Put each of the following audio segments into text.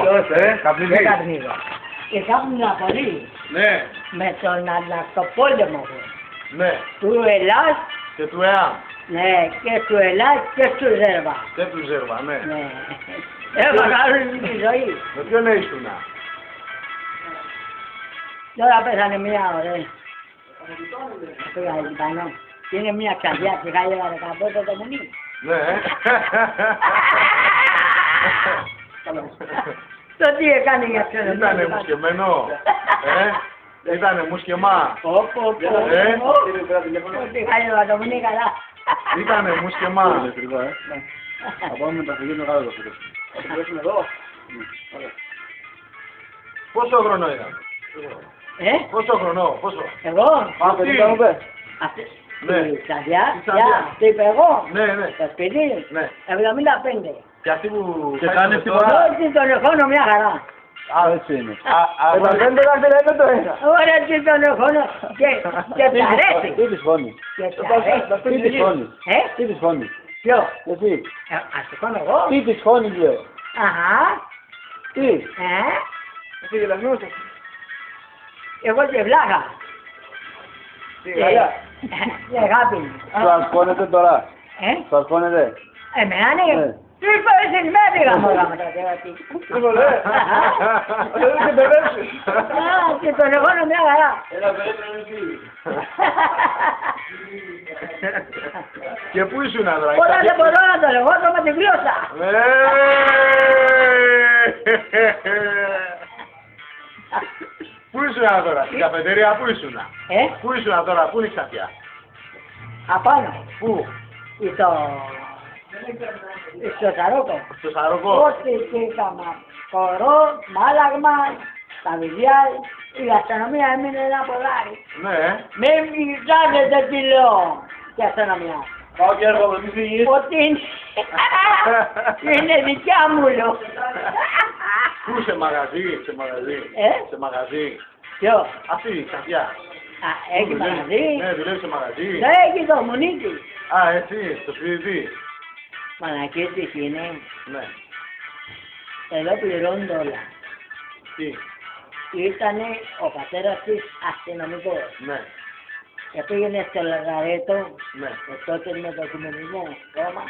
Δεν καπνίζω. Και κάπνιζα πολύ. Ναι. Με τον ανακτοπόλεμο Ναι. του Ελλάς. Και του ΕΑΜ. Ναι, και του Ελλάς και του Ζέρβα. Και του Ζέρβα, ναι. Ναι. Έβαλα όλη τη ζωή. Με ποιον ήσουνα? Τώρα πέθανε μία ωραία. Πήγα εκεί πάνω. Και είναι μία ξαδιά και χάλια 15 το μουνί. Ναι. Το τι έκανε για ξένο. Ήτανε μουσκεμένο. Ήτανε μουσκεμά. Ότι χάλια το μουνί καλά. Ήτανε μουσκεμά. Θα πάμε με τα φυγή κάτω το φίλο. Εδώ. Πόσο χρονό ήταν? Πόσο χρονό, πόσο? Εγώ. Αυτή. Ναι. Η Ξαδιά, το είπε εγώ. Ναι, ναι. Το σπίτι, Ναι. 75. Και αυτή που Και κάνει τώρα... Όχι, τον εχώνω μια χαρά. Έτσι είναι. Δεν το ένα. Ωραία, τι τον εχώνω και τ' αρέσει. Τι της φώνει. Και τ' αρέσει. Τι της φώνει. Τι της φώνει. Ποιο? Εσύ. Ας το κάνω εγώ. Τι της φώνει λέω. Αχα. Τι. Εσύ γελασμένος. Εγώ και βλάχα. Και αγάπη. Σου αρκώνεται τώρα. Σου αρκώνεται. Εμένα ναι. Τρεις φορές την ημέρα πήγα μόλα με τα τέρατη. Και τον εχώνω μια χαρά. Και πού ήσουν τώρα? Όλα δεν μπορώ να τον εχώσω με την γλώσσα. Πού ήσουν τώρα? Στην καφετέρια πού ήσουν? Πού ήσουν τώρα? Πού είναι η Ξαφιά? Απάνω. Πού? Στο Σαρόκο. Στο Σαρόκο. Ό,τι είχαμε χορό, μάλαγμα, τα βιβλία, η αστυνομία έμεινε ένα ποδάρι. Ναι. Μην κοιτάζετε τι λέω και αστυνομία. Πάω και έρχομαι, μη φύγεις. Ότι είναι δικιά μου λέω. Πού, σε μαγαζί, σε μαγαζί. Σε μαγαζί. Ποιο? Αυτή η Ξαφιά. Έχει μαγαζί. Ναι, δουλεύει σε μαγαζί. Ναι, έχει το μουνίκι. Έτσι, στο σπίτι. Μανακίτης είναι. Ναι. Εδώ πληρώνουν όλα. Τι? Ήτανε ο πατέρας της αστυνομικός. Ναι. Και πήγαινε στο Λαγαρέτο, Ναι. τότε με το κομμουνισμό κόμμα.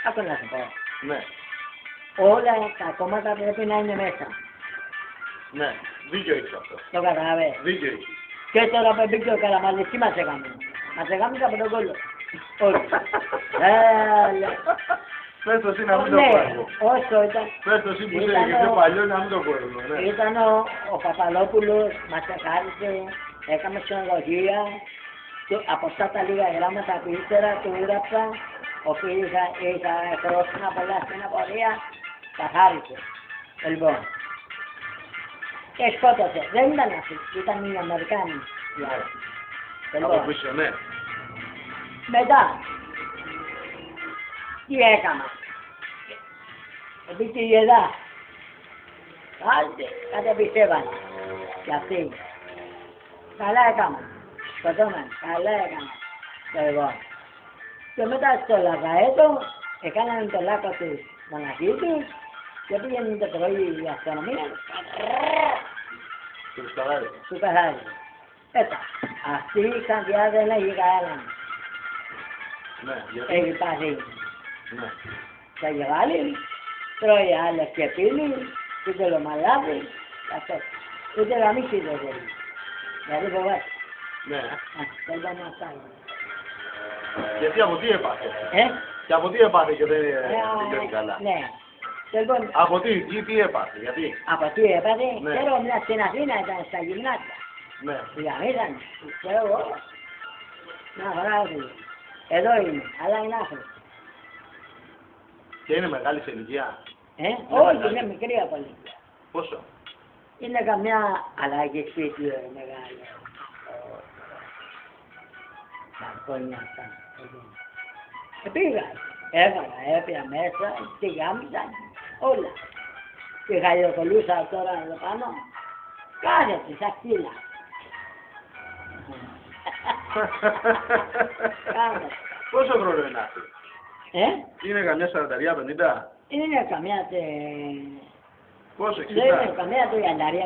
Αυτό να σου πω. Ναι. Όλα τα κόμματα πρέπει να είναι μέσα. Ναι. Δίκιο έχεις αυτό. Το καταλαβαίνεις. Δίκιο έχεις. Και τώρα που μπήκε ο Καραμανλής, τι μας έκαμε. Μας έκαμε από τον κόλλο. Όχι. Πες το εσύ να μην το Ναι, πω εγώ. όσο ήταν. Πες το εσύ που είσαι και πιο παλιό να μην το πω εγώ. Ναι. Ήταν ο Παπαλόπουλος, μας εχάρισε, έκαμε ξενοδοχεία. Από αυτά τα λίγα γράμματα που ύστερα του έγραψα, όπου είχα χρόνια πολλά στην απορία, τα χάρισε. Λοιπόν, και σκότωσε. Δεν ήταν αυτοί, ήταν οι Αμερικάνοι. Από πίσω, ναι. Μετά, τι έκανα. Επί τη γεδά. Κατεπιστεύανε. Και αυτοί. Καλά έκανα. Σκοτώμαν. Καλά έκανα. Λοιπόν. Και μετά στο Λαγαέτο έκαναν το λάκκο τους μοναχίτους και πήγαινε το πρωί η αστυνομία. Του καθάριζε. Έτσι. Αυτή η Ξαντιά δεν έχει κανέναν. Ναι, γιατί. Έχει πάθει. Ναι. Θα γεβάλει, τρώει άλλες και πίνει, ούτε λομαλάβει, αυτό. Ούτε γαμίσει δεν θέλει. Δηλαδή φοβάται. Ναι. Δεν θα μας κάνει. Γιατί από τι έπαθε? Και από τι έπαθε και δεν είναι καλά? Ναι. Λοιπόν, Από τι έπαθε, γιατί? από τι έπαθε, Ναι. ξέρω μια στην Αθήνα ήταν στα γυμνάσια. Ναι. Γαμίσαν, ξέρω εγώ. Να βράδυ. Εδώ είναι, αλλά είναι άνθρωπο. Και είναι μεγάλη σε ηλικία. Όχι, είναι μικρή από ηλικία. Πόσο? Είναι καμιά αλλαγή σπίτι μεγάλη. Μπαλκόνια αυτά. Πήγα, έβαλα, έπια μέσα, τη γάμισαν, όλα. Και χαλιοκολούσα τώρα εδώ πάνω, κάθεται σαν ξύλα. Πόσο χρόνο είναι αυτή? Είναι καμιά 40-50? Είναι καμιά Πόσο, Δεν 60. είναι καμία του η αντάρια.